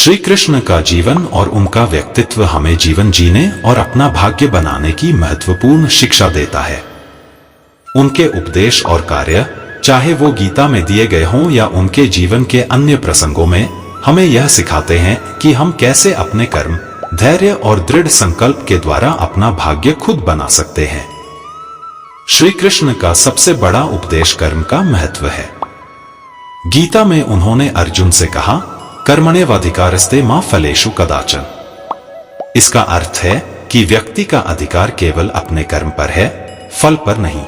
श्री कृष्ण का जीवन और उनका व्यक्तित्व हमें जीवन जीने और अपना भाग्य बनाने की महत्वपूर्ण शिक्षा देता है। उनके उपदेश और कार्य, चाहे वो गीता में दिए गए हों या उनके जीवन के अन्य प्रसंगों में, हमें यह सिखाते हैं कि हम कैसे अपने कर्म, धैर्य और दृढ़ संकल्प के द्वारा अपना भाग्य खुद बना सकते हैं। श्री कृष्ण का सबसे बड़ा उपदेश कर्म का महत्व है। गीता में उन्होंने अर्जुन से कहा, कर्मण्येवाधिकारस्ते मा फलेषु कदाचन। इसका अर्थ है कि व्यक्ति का अधिकार केवल अपने कर्म पर है, फल पर नहीं।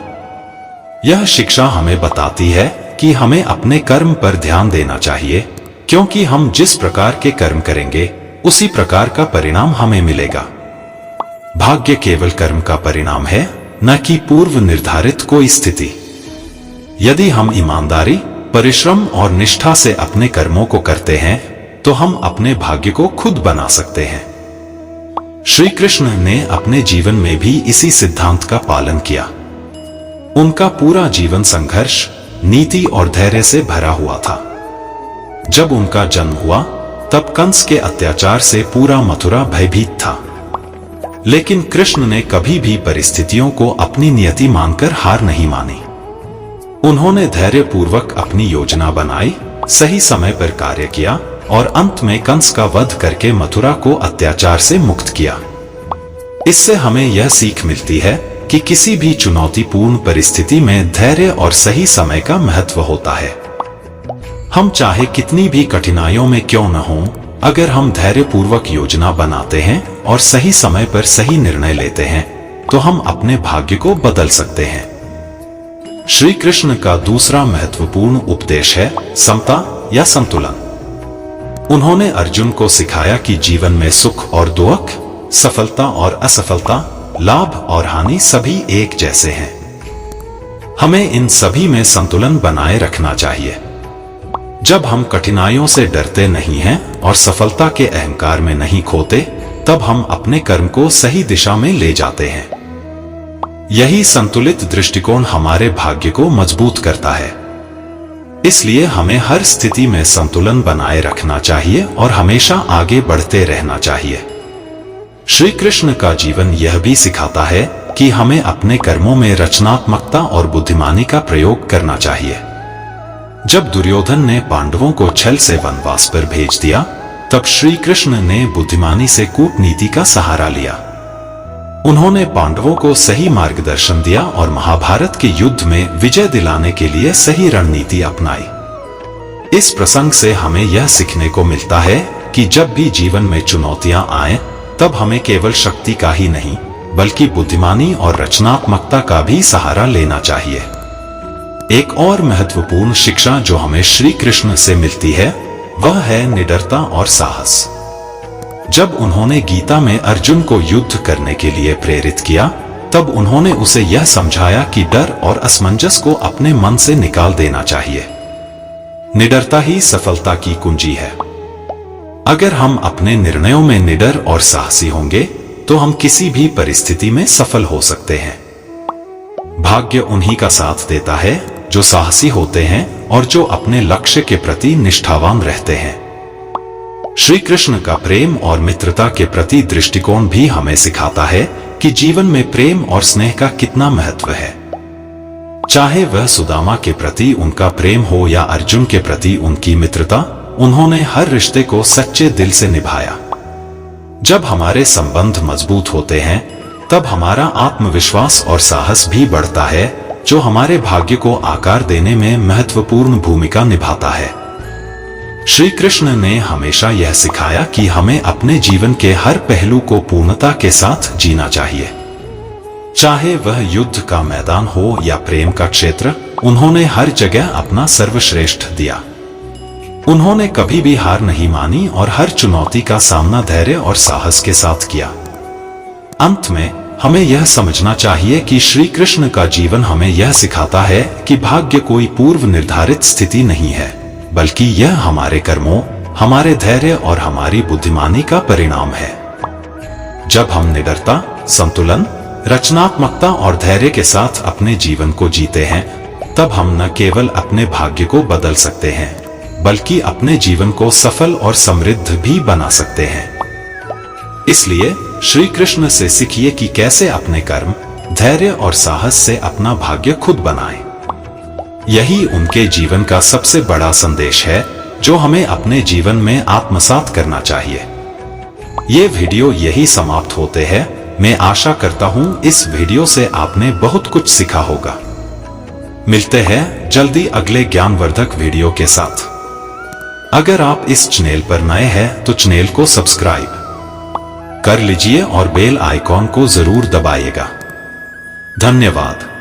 यह शिक्षा हमें बताती है कि हमें अपने कर्म पर ध्यान देना चाहिए, क्योंकि हम जिस प्रकार के कर्म करेंगे उसी प्रकार का परिणाम हमें मिलेगा। भाग्य केवल कर्म का परिणाम है, न कि पूर्व निर्धारित कोई स्थिति। यदि हम ईमानदारी, परिश्रम और निष्ठा से अपने कर्मों को करते हैं तो हम अपने भाग्य को खुद बना सकते हैं। श्री कृष्ण ने अपने जीवन में भी इसी सिद्धांत का पालन किया। उनका पूरा जीवन संघर्ष, नीति और धैर्य से भरा हुआ था। जब उनका जन्म हुआ तब कंस के अत्याचार से पूरा मथुरा भयभीत था, लेकिन कृष्ण ने कभी भी परिस्थितियों को अपनी नियति मानकर हार नहीं मानी। उन्होंने धैर्यपूर्वक अपनी योजना बनाई, सही समय पर कार्य किया और अंत में कंस का वध करके मथुरा को अत्याचार से मुक्त किया। इससे हमें यह सीख मिलती है कि किसी भी चुनौतीपूर्ण परिस्थिति में धैर्य और सही समय का महत्व होता है। हम चाहे कितनी भी कठिनाइयों में क्यों न हों, अगर हम धैर्यपूर्वक योजना बनाते हैं और सही समय पर सही निर्णय लेते हैं तो हम अपने भाग्य को बदल सकते हैं। श्री कृष्ण का दूसरा महत्वपूर्ण उपदेश है समता या संतुलन। उन्होंने अर्जुन को सिखाया कि जीवन में सुख और दुख, सफलता और असफलता, लाभ और हानि सभी एक जैसे हैं। हमें इन सभी में संतुलन बनाए रखना चाहिए। जब हम कठिनाइयों से डरते नहीं हैं और सफलता के अहंकार में नहीं खोते, तब हम अपने कर्म को सही दिशा में ले जाते हैं। यही संतुलित दृष्टिकोण हमारे भाग्य को मजबूत करता है। इसलिए हमें हर स्थिति में संतुलन बनाए रखना चाहिए और हमेशा आगे बढ़ते रहना चाहिए। श्री कृष्ण का जीवन यह भी सिखाता है कि हमें अपने कर्मों में रचनात्मकता और बुद्धिमानी का प्रयोग करना चाहिए। जब दुर्योधन ने पांडवों को छल से वनवास पर भेज दिया, तब श्री कृष्ण ने बुद्धिमानी से कूटनीति का सहारा लिया। उन्होंने पांडवों को सही मार्गदर्शन दिया और महाभारत के युद्ध में विजय दिलाने के लिए सही रणनीति अपनाई। इस प्रसंग से हमें यह सीखने को मिलता है कि जब भी जीवन में चुनौतियां आए, तब हमें केवल शक्ति का ही नहीं, बल्कि बुद्धिमानी और रचनात्मकता का भी सहारा लेना चाहिए। एक और महत्वपूर्ण शिक्षा जो हमें श्री कृष्ण से मिलती है, वह है निडरता और साहस। जब उन्होंने गीता में अर्जुन को युद्ध करने के लिए प्रेरित किया, तब उन्होंने उसे यह समझाया कि डर और असमंजस को अपने मन से निकाल देना चाहिए। निडरता ही सफलता की कुंजी है। अगर हम अपने निर्णयों में निडर और साहसी होंगे तो हम किसी भी परिस्थिति में सफल हो सकते हैं। भाग्य उन्हीं का साथ देता है जो साहसी होते हैं और जो अपने लक्ष्य के प्रति निष्ठावान रहते हैं। श्री कृष्ण का प्रेम और मित्रता के प्रति दृष्टिकोण भी हमें सिखाता है कि जीवन में प्रेम और स्नेह का कितना महत्व है। चाहे वह सुदामा के प्रति उनका प्रेम हो या अर्जुन के प्रति उनकी मित्रता, उन्होंने हर रिश्ते को सच्चे दिल से निभाया। जब हमारे संबंध मजबूत होते हैं, तब हमारा आत्मविश्वास और साहस भी बढ़ता है, जो हमारे भाग्य को आकार देने में महत्वपूर्ण भूमिका निभाता है। श्री कृष्ण ने हमेशा यह सिखाया कि हमें अपने जीवन के हर पहलू को पूर्णता के साथ जीना चाहिए। चाहे वह युद्ध का मैदान हो या प्रेम का क्षेत्र, उन्होंने हर जगह अपना सर्वश्रेष्ठ दिया। उन्होंने कभी भी हार नहीं मानी और हर चुनौती का सामना धैर्य और साहस के साथ किया। अंत में हमें यह समझना चाहिए कि श्री कृष्ण का जीवन हमें यह सिखाता है कि भाग्य कोई पूर्व निर्धारित स्थिति नहीं है, बल्कि यह हमारे कर्मों, हमारे धैर्य और हमारी बुद्धिमानी का परिणाम है। जब हम निडरता, संतुलन, रचनात्मकता और धैर्य के साथ अपने जीवन को जीते हैं, तब हम न केवल अपने भाग्य को बदल सकते हैं, बल्कि अपने जीवन को सफल और समृद्ध भी बना सकते हैं। इसलिए श्री कृष्ण से सीखिए कि कैसे अपने कर्म, धैर्य और साहस से अपना भाग्य खुद बनाएं। यही उनके जीवन का सबसे बड़ा संदेश है जो हमें अपने जीवन में आत्मसात करना चाहिए। ये वीडियो यही समाप्त होते हैं। मैं आशा करता हूं इस वीडियो से आपने बहुत कुछ सीखा होगा। मिलते हैं जल्दी अगले ज्ञानवर्धक वीडियो के साथ। अगर आप इस चैनल पर नए हैं तो चैनल को सब्सक्राइब कर लीजिए और बेल आइकॉन को जरूर दबाइएगा। धन्यवाद।